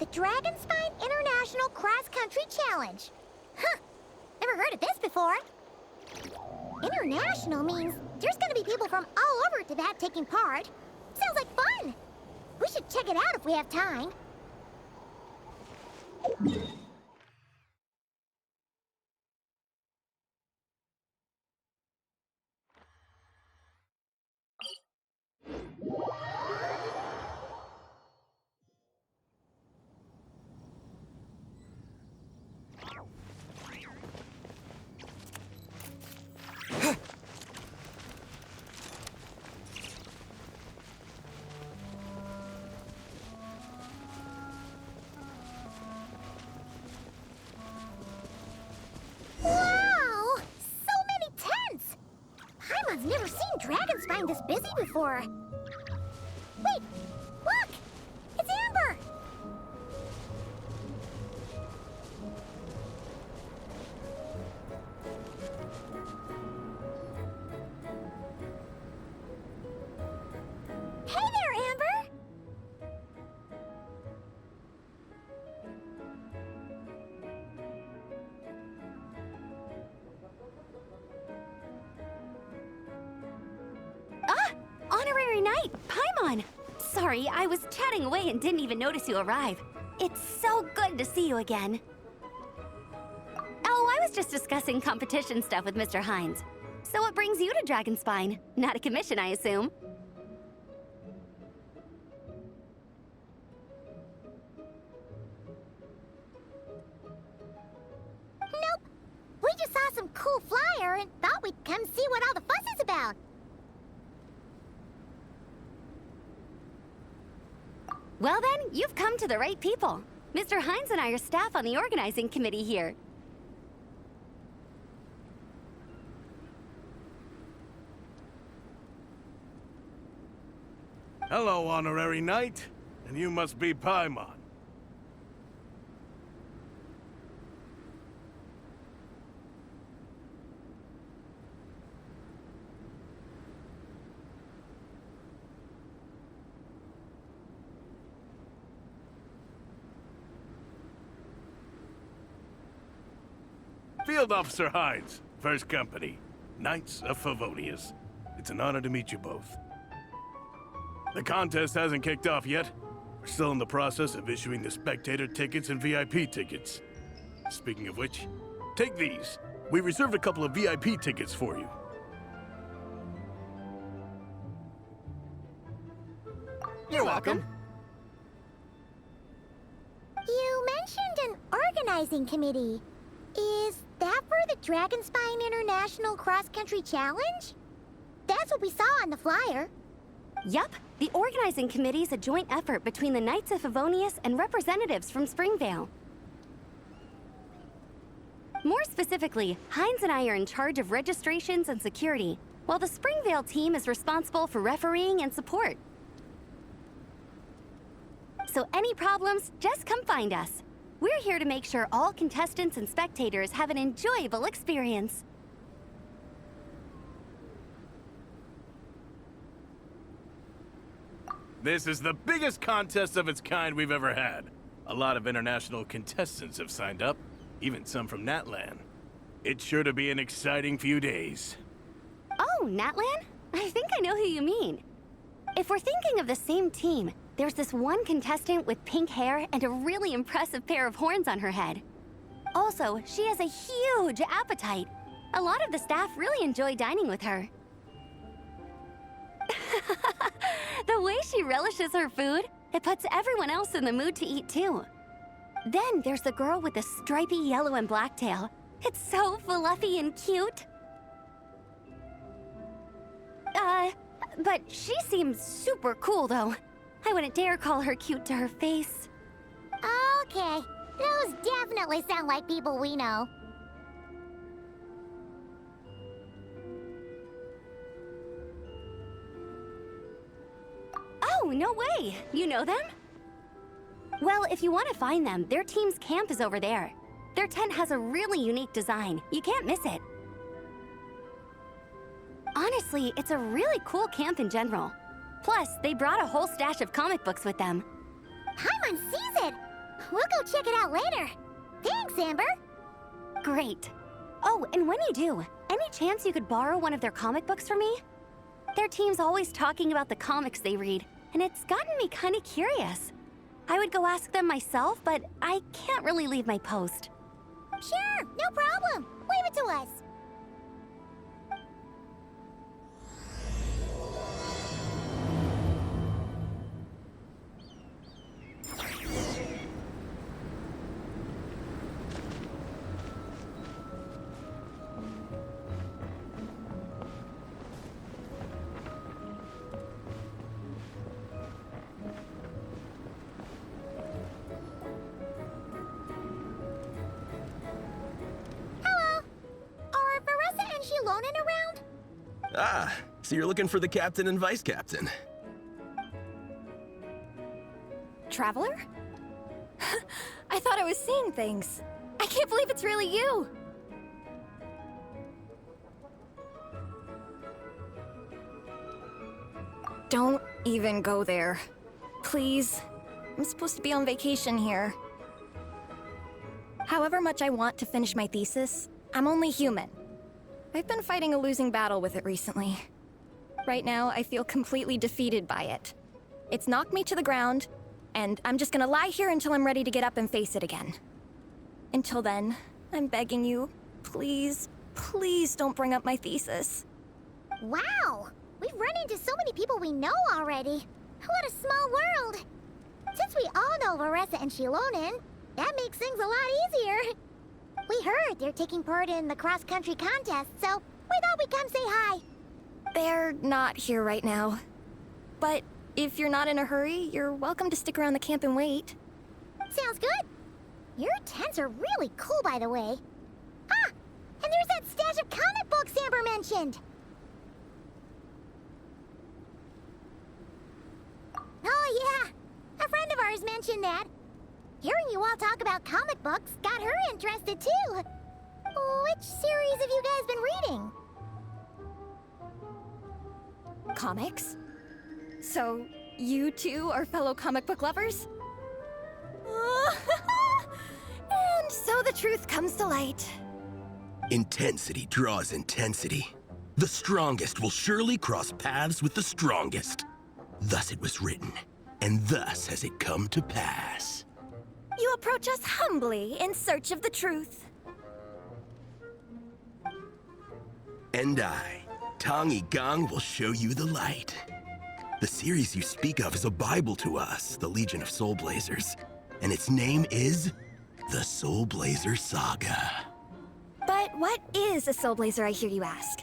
The Dragonspine International Cross Country Challenge. Huh, never heard of this before. International means there's gonna be people from all over Tibet taking part. Sounds like fun. We should check it out if we have time. Wow! So many tents! Paimon's never seen Dragonspine this busy before. Wait! Look! It's Amber! Hey there, Amber! Honorary Knight, Paimon! Sorry, I was chatting away and didn't even notice you arrive. It's so good to see you again. Oh, I was just discussing competition stuff with Mr. Hines. So what brings you to Dragonspine? Not a commission, I assume. Nope. We just saw some cool flyer and thought we'd come see what all the fuss is about. Well then, you've come to the right people. Mr. Hines and I are staff on the organizing committee here. Hello, Honorary Knight. And you must be Paimon. Field Officer Hines, First Company, Knights of Favonius. It's an honor to meet you both. The contest hasn't kicked off yet. We're still in the process of issuing the spectator tickets and VIP tickets. Speaking of which, take these. We reserved a couple of VIP tickets for you. You're welcome. You mentioned an organizing committee. Is that for the Dragonspine International Cross Country Challenge? That's what we saw on the flyer. Yup, the organizing committee is a joint effort between the Knights of Favonius and representatives from Springvale. More specifically, Hines and I are in charge of registrations and security, while the Springvale team is responsible for refereeing and support. So any problems, just come find us. We're here to make sure all contestants and spectators have an enjoyable experience. This is the biggest contest of its kind we've ever had. A lot of international contestants have signed up, even some from Natlan. It's sure to be an exciting few days. Oh, Natlan? I think I know who you mean. If we're thinking of the same team, there's this one contestant with pink hair and a really impressive pair of horns on her head. Also, she has a huge appetite. A lot of the staff really enjoy dining with her. The way she relishes her food, it puts everyone else in the mood to eat too. Then there's the girl with the stripy yellow and black tail. It's so fluffy and cute. But she seems super cool though. I wouldn't dare call her cute to her face. Okay, those definitely sound like people we know. Oh, no way! You know them? Well, if you want to find them, their team's camp is over there. Their tent has a really unique design. You can't miss it. Honestly, it's a really cool camp in general. Plus, they brought a whole stash of comic books with them. Paimon sees it! we'll go check it out later. Thanks, Amber. Great. Oh, and when you do, any chance you could borrow one of their comic books from me? Their team's always talking about the comics they read, and it's gotten me kind of curious. I would go ask them myself, but I can't really leave my post. Sure, no problem. Leave it to us. Lonin around? Ah, so you're looking for the captain and vice captain. Traveler? I thought I was seeing things. I can't believe it's really you! Don't even go there. Please. I'm supposed to be on vacation here. However much I want to finish my thesis, I'm only human. I've been fighting a losing battle with it recently. Right now, I feel completely defeated by it. It's knocked me to the ground, and I'm just gonna lie here until I'm ready to get up and face it again. Until then, I'm begging you, please, please don't bring up my thesis. Wow! We've run into so many people we know already. What a small world! Since we all know Varessa and Shilonin, that makes things a lot easier. We heard they're taking part in the cross-country contest, so we thought we'd come say hi. They're not here right now. But if you're not in a hurry, you're welcome to stick around the camp and wait. Sounds good. Your tents are really cool, by the way. Ah! And there's that stash of comic books Amber mentioned! Oh, yeah. A friend of ours mentioned that. Hearing you all talk about comic books got her interested, too. Which series have you guys been reading? Comics? So, you two are fellow comic book lovers? And so the truth comes to light. Intensity draws intensity. The strongest will surely cross paths with the strongest. Thus it was written, and thus has it come to pass. You approach us humbly in search of the truth. And I, Tong Gang, will show you the light. The series you speak of is a Bible to us, the Legion of Soul Blazers, and its name is the Soul Blazer Saga. But what is a Soul Blazer, I hear you ask?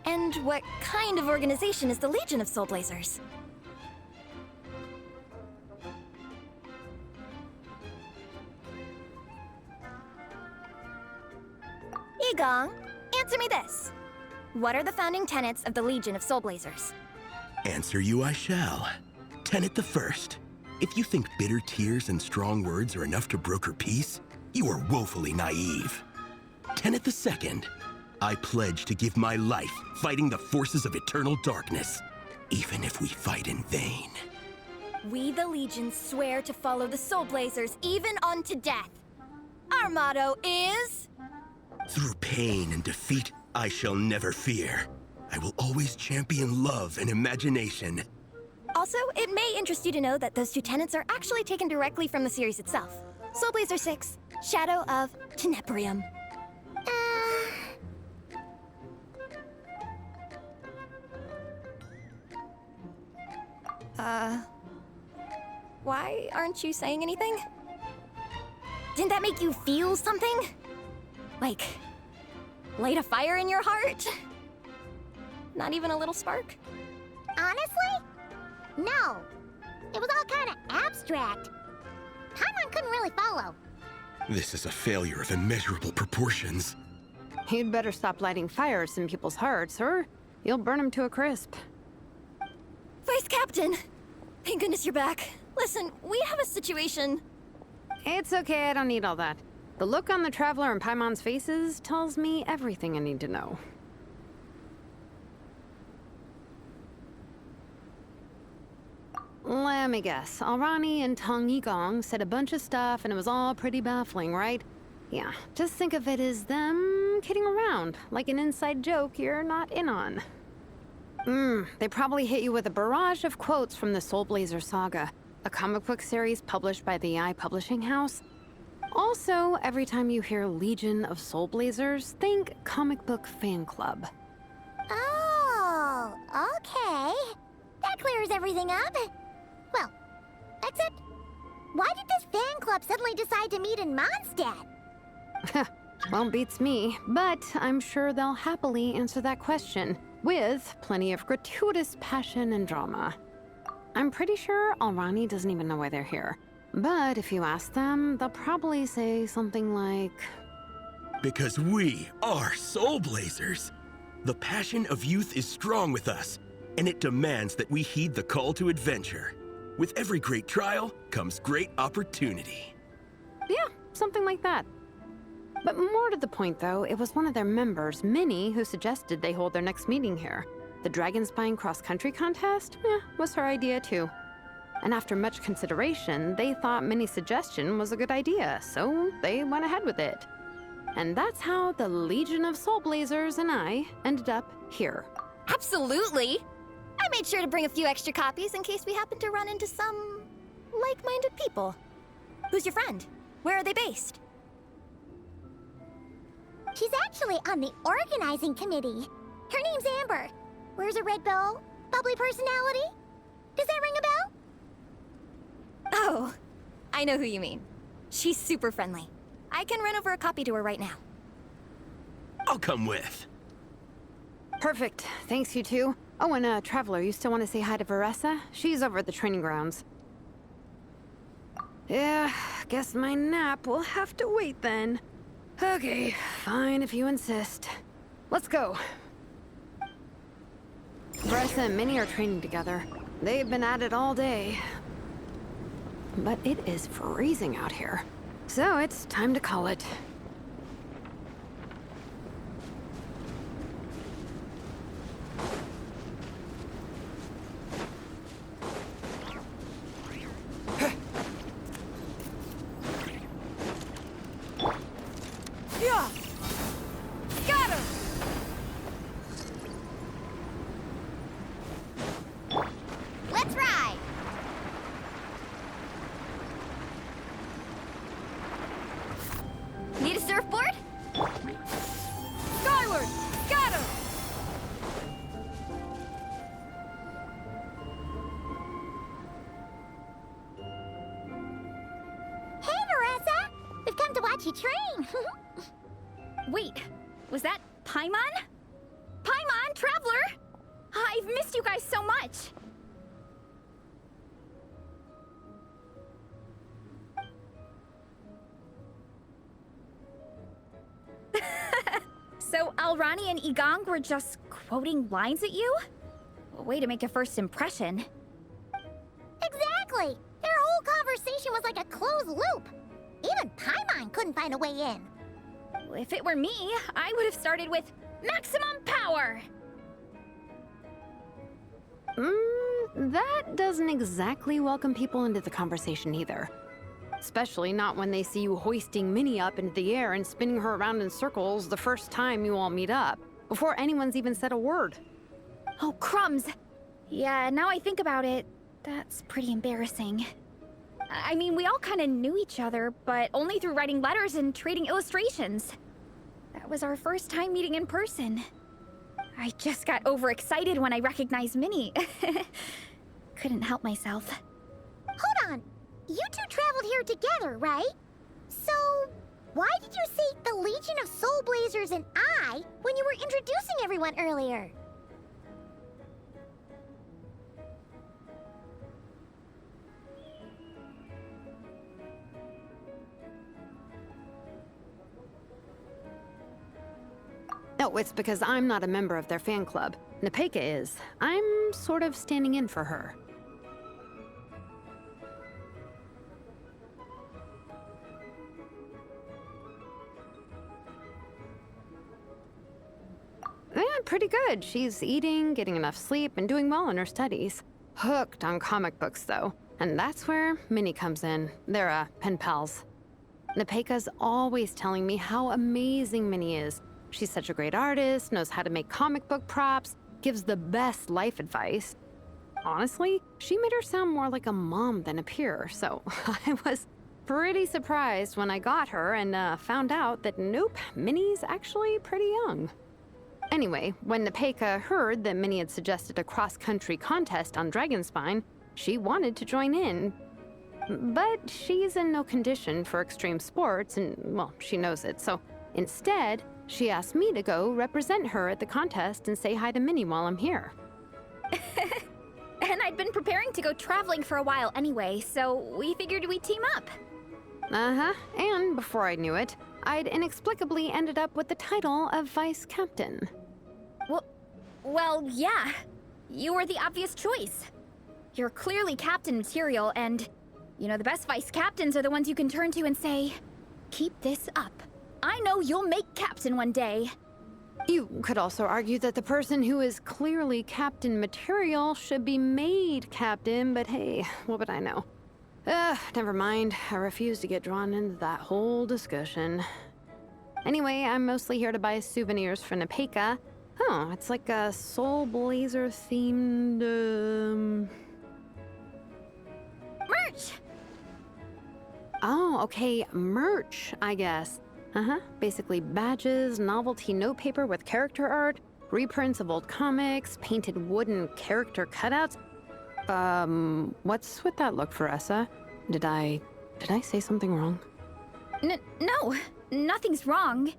And what kind of organization is the Legion of Soul Blazers? Igong, answer me this. What are the founding tenets of the Legion of Soul Blazers? Answer you I shall. Tenet the first. If you think bitter tears and strong words are enough to broker peace, you are woefully naive. Tenet the second. I pledge to give my life fighting the forces of eternal darkness, even if we fight in vain. We, the Legion, swear to follow the Soul Blazers even unto death. Our motto is... Through pain and defeat, I shall never fear. I will always champion love and imagination. Also, it may interest you to know that those two tenets are actually taken directly from the series itself. Soul Blazer 6, Shadow of Tenebrium. Why aren't you saying anything? Didn't that make you feel something? Like, light a fire in your heart? Not even a little spark? Honestly? No. It was all kind of abstract. Paimon couldn't really follow. This is a failure of immeasurable proportions. You'd better stop lighting fires in people's hearts, or you'll burn them to a crisp. Vice Captain! Thank goodness you're back. Listen, we have a situation. It's okay, I don't need all that. The look on the Traveler and Paimon's faces tells me everything I need to know. Let me guess. Alrani and Tong Yigong said a bunch of stuff and it was all pretty baffling, right? Yeah, just think of it as them kidding around, like an inside joke you're not in on. They probably hit you with a barrage of quotes from the Soul Blazer saga, a comic book series published by the AI publishing house. Also, every time you hear Legion of Soul Blazers, think comic book fan club. Oh, okay. That clears everything up. Well, except, why did this fan club suddenly decide to meet in Mondstadt? Well, beats me, but I'm sure they'll happily answer that question, with plenty of gratuitous passion and drama. I'm pretty sure Alrani doesn't even know why they're here. But if you ask them, they'll probably say something like... Because we are Soul Blazers. The passion of youth is strong with us, and it demands that we heed the call to adventure. With every great trial comes great opportunity. Yeah, something like that. But more to the point, though, it was one of their members, Minnie, who suggested they hold their next meeting here. The Dragon Spine cross-country contest? Was her idea, too. And after much consideration, they thought Minnie's suggestion was a good idea, so they went ahead with it. And that's how the Legion of Soul Blazers and I ended up here. Absolutely! I made sure to bring a few extra copies in case we happen to run into some like-minded people. Who's your friend? Where are they based? She's actually on the organizing committee. Her name's Amber. Wears a red bow, bubbly personality. Does that ring a bell? Oh, I know who you mean. She's super friendly. I can run over a copy to her right now. I'll come with. Perfect. Thanks, you two. Oh, and Traveler, you still want to say hi to Veressa? She's over at the training grounds. Yeah, guess my nap will have to wait then. Okay, fine if you insist. Let's go. Veressa and Minnie are training together. They've been at it all day. But it is freezing out here. So it's time to call it. Yeah! Got her! Let's ride! Need a surfboard? Skyward! Got her! Hey, Marissa! We've come to watch you train. Wait, was that Paimon? Paimon, Traveler! I've missed you guys so much! So Alrani and Igong were just quoting lines at you? Way to make a first impression. Exactly! Their whole conversation was like a closed loop. Even Paimon couldn't find a way in. If it were me, I would have started with maximum power! That doesn't exactly welcome people into the conversation either. Especially not when they see you hoisting Minnie up into the air and spinning her around in circles the first time you all meet up, before anyone's even said a word. Oh, crumbs! Yeah, now I think about it, that's pretty embarrassing. I mean, we all kind of knew each other, but only through writing letters and trading illustrations. That was our first time meeting in person. I just got overexcited when I recognized Minnie. Couldn't help myself. Hold on. You two traveled here together, right? So, why did you say the Legion of Soul Blazers and I when you were introducing everyone earlier? No, it's because I'm not a member of their fan club. Nepeka is. I'm sort of standing in for her. Yeah, pretty good. She's eating, getting enough sleep, and doing well in her studies. Hooked on comic books, though. And that's where Minnie comes in. They're, pen pals. Nepeka's always telling me how amazing Minnie is. She's such a great artist, knows how to make comic book props, gives the best life advice. Honestly, she made her sound more like a mom than a peer, so I was pretty surprised when I got her and found out that nope, Minnie's actually pretty young. Anyway, when Nepeka heard that Minnie had suggested a cross-country contest on Dragonspine, she wanted to join in. But she's in no condition for extreme sports, and, well, she knows it, so instead, she asked me to go represent her at the contest and say hi to Minnie while I'm here. And I'd been preparing to go traveling for a while anyway, so we figured we'd team up. Uh-huh, and before I knew it, I'd inexplicably ended up with the title of vice captain. Well, yeah. You were the obvious choice. You're clearly captain material, and, you know, the best vice captains are the ones you can turn to and say, keep this up. I know you'll make captain one day. You could also argue that the person who is clearly captain material should be made captain, but hey, what would I know? Never mind. I refuse to get drawn into that whole discussion. Anyway, I'm mostly here to buy souvenirs for Nepeka. Oh, it's like a Soul Blazer themed, Merch! Oh, okay, merch, I guess. Basically badges, novelty notepaper with character art, reprints of old comics, painted wooden character cutouts. What's with that look, Faressa? Did I say something wrong? No, nothing's wrong.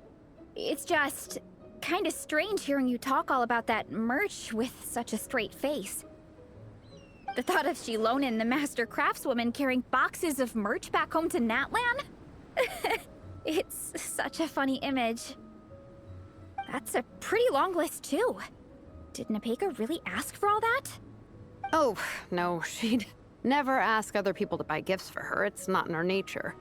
It's just kinda strange hearing you talk all about that merch with such a straight face. The thought of Shilonin, the master craftswoman, carrying boxes of merch back home to Natlan? It's such a funny image. That's a pretty long list, too. Did Nepeka really ask for all that? Oh, no, she'd never ask other people to buy gifts for her. It's not in her nature.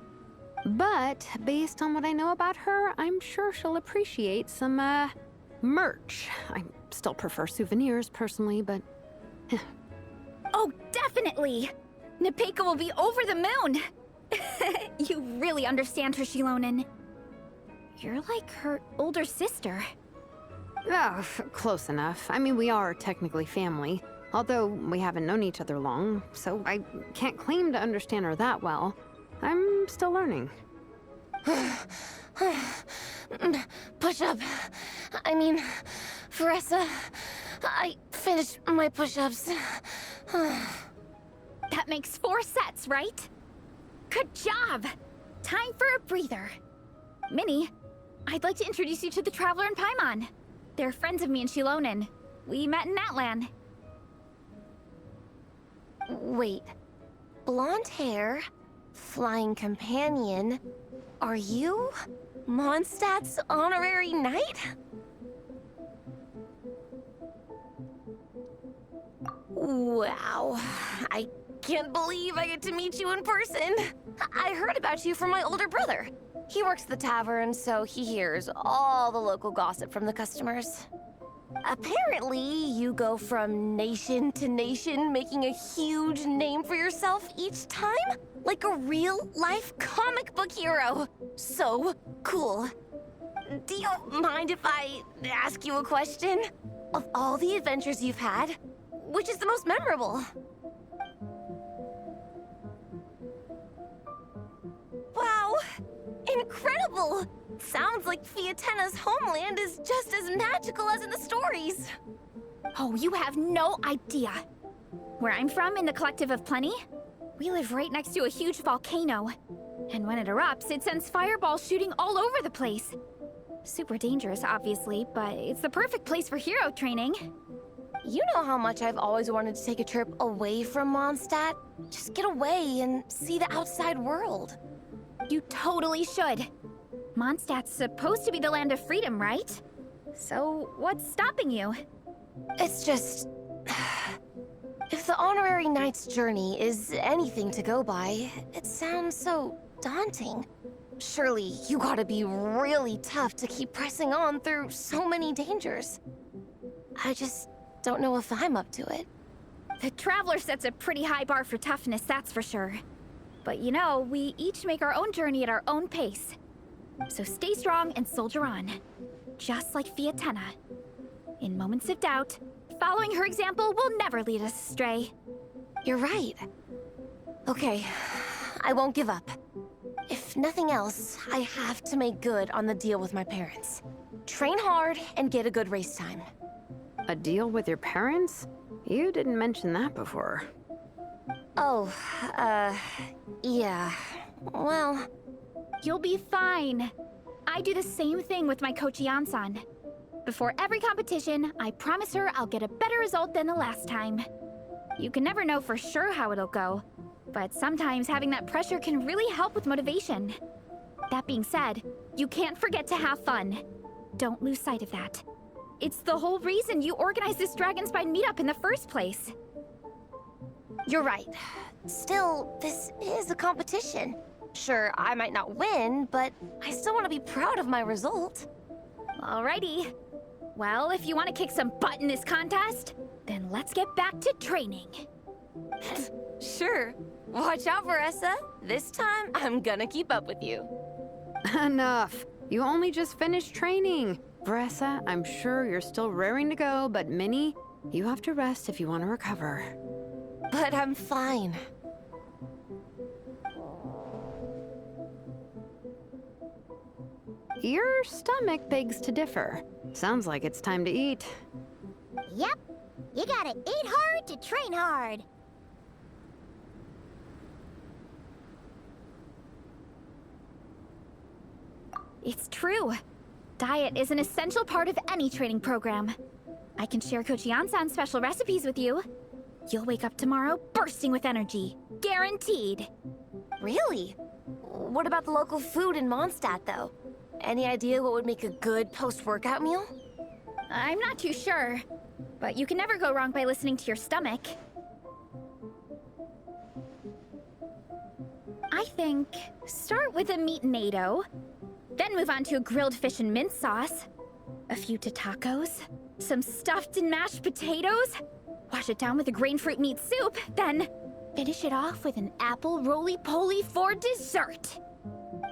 But based on what I know about her, I'm sure she'll appreciate some, merch. I still prefer souvenirs, personally, but... Oh, definitely! Nepeka will be over the moon! You really understand her, Shilonin. You're like her older sister. Oh, close enough. I mean, we are technically family, although we haven't known each other long, so I can't claim to understand her that well. I'm still learning. Push-up. I mean, Faressa, I finished my push-ups. That makes 4 sets, right? Good job! Time for a breather. Minnie, I'd like to introduce you to the Traveler and Paimon. They're friends of me and Shilonin. We met in Natlan. Wait. Blonde hair, flying companion. Are you Mondstadt's honorary knight? Wow. I can't believe I get to meet you in person. I heard about you from my older brother. He works at the tavern, so he hears all the local gossip from the customers. Apparently, you go from nation to nation, making a huge name for yourself each time? Like a real-life comic book hero. So cool. Do you mind if I ask you a question? Of all the adventures you've had, which is the most memorable? Wow! Incredible! Sounds like Fiatena's homeland is just as magical as in the stories. Oh, you have no idea. Where I'm from, in the Collective of Plenty, we live right next to a huge volcano. And when it erupts, it sends fireballs shooting all over the place. Super dangerous, obviously, but it's the perfect place for hero training. You know how much I've always wanted to take a trip away from Mondstadt? Just get away and see the outside world. You totally should. Mondstadt's supposed to be the land of freedom, right? So, what's stopping you? It's just... If the honorary knight's journey is anything to go by, it sounds so daunting. Surely you gotta be really tough to keep pressing on through so many dangers. I just don't know if I'm up to it. The Traveler sets a pretty high bar for toughness, that's for sure. But you know, we each make our own journey at our own pace. So stay strong and soldier on. Just like Fiatenna. In moments of doubt, following her example will never lead us astray. You're right. Okay, I won't give up. If nothing else, I have to make good on the deal with my parents. Train hard and get a good race time. A deal with your parents? You didn't mention that before. Oh, yeah. Well, You'll be fine. I do the same thing with my coach Yan-san. Before every competition, I promise her I'll get a better result than the last time. You can never know for sure how it'll go, but sometimes having that pressure can really help with motivation. That being said, you can't forget to have fun. Don't lose sight of that. It's the whole reason you organized this Dragonspine meetup in the first place. you're right. Still, this is a competition. Sure, I might not win, but I still want to be proud of my result. Alrighty. Well, if you want to kick some butt in this contest, then let's get back to training. Sure. Watch out, Veressa. This time, I'm gonna keep up with you. Enough. You only just finished training. Veressa, I'm sure you're still raring to go, but Minnie, you have to rest if you want to recover. But I'm fine. Your stomach begs to differ. Sounds like it's time to eat. Yep. You gotta eat hard to train hard. It's true. Diet is an essential part of any training program. I can share Coach Yan-san's special recipes with you. You'll wake up tomorrow bursting with energy. Guaranteed. Really? What about the local food in Mondstadt, though? Any idea what would make a good post-workout meal? I'm not too sure, but you can never go wrong by listening to your stomach. I think start with a meat-nado, then move on to a grilled fish and mint sauce, a few tacos, some stuffed and mashed potatoes, wash it down with a grain fruit meat soup, then finish it off with an apple roly-poly for dessert.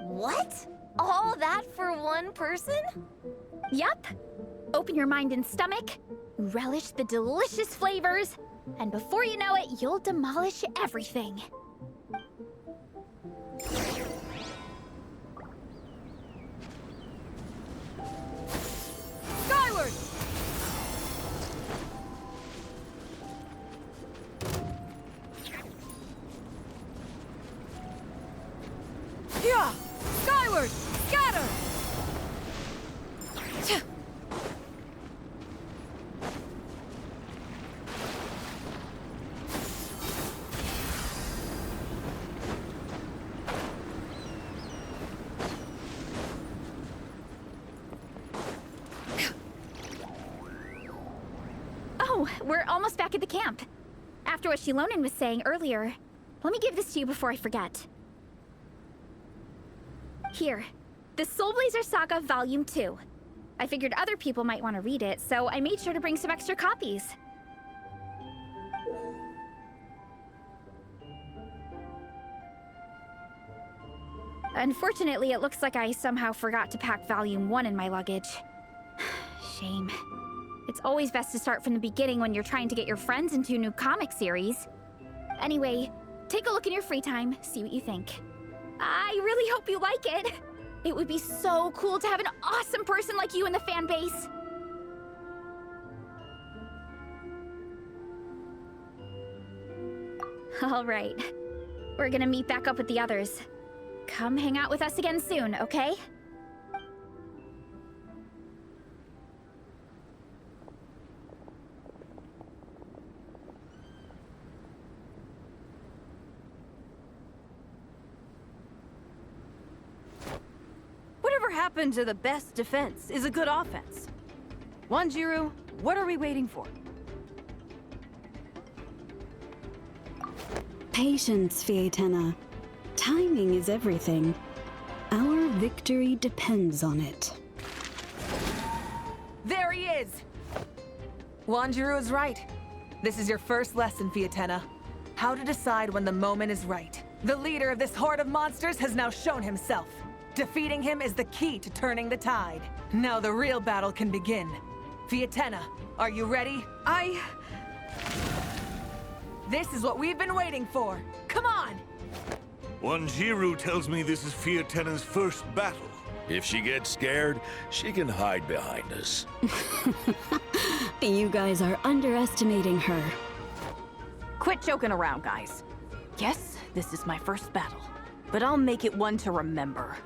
What? All that for one person? Yup. Open your mind and stomach, relish the delicious flavors, and before you know it, you'll demolish everything. Skyward! Yeah! Skyward! Scatter! Oh, we're almost back at the camp. After what Shilonen was saying earlier, let me give this to you before I forget. Here, the Soul Blazer Saga Volume 2. I figured other people might want to read it, so I made sure to bring some extra copies. Unfortunately, it looks like I somehow forgot to pack Volume 1 in my luggage. Shame. It's always best to start from the beginning when you're trying to get your friends into a new comic series. Anyway, take a look in your free time, see what you think. I really hope you like it. It would be so cool to have an awesome person like you in the fan base. All right. We're gonna meet back up with the others. Come hang out with us again soon, okay? Whatever happened to the best defense is a good offense. Wanjiru, what are we waiting for? Patience, Fiatenna. Timing is everything. Our victory depends on it. There he is! Wanjiru is right. This is your first lesson, Fiatenna. How to decide when the moment is right. The leader of this horde of monsters has now shown himself. Defeating him is the key to turning the tide. Now the real battle can begin. Fiatenna, are you ready? This is what we've been waiting for. Come on! Wanjiru tells me this is Fiatenna's first battle. If she gets scared, she can hide behind us. You guys are underestimating her. Quit joking around, guys. Yes, this is my first battle, but I'll make it one to remember.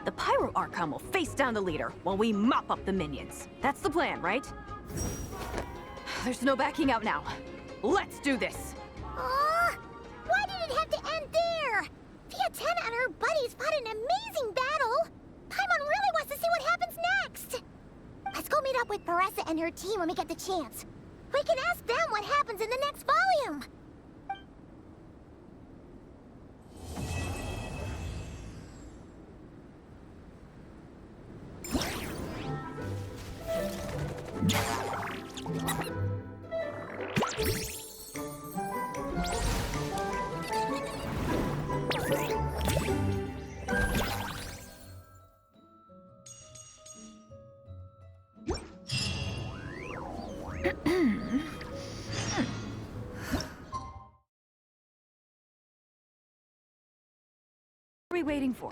The Pyro Archon will face down the leader while we mop up the minions. That's the plan, right? There's no backing out now. Let's do this! Why did it have to end there? Fiatenna and her buddies fought an amazing battle! Paimon really wants to see what happens next! Let's go meet up with Paressa and her team when we get the chance. We can ask them what happens in the next volume! What are we waiting for?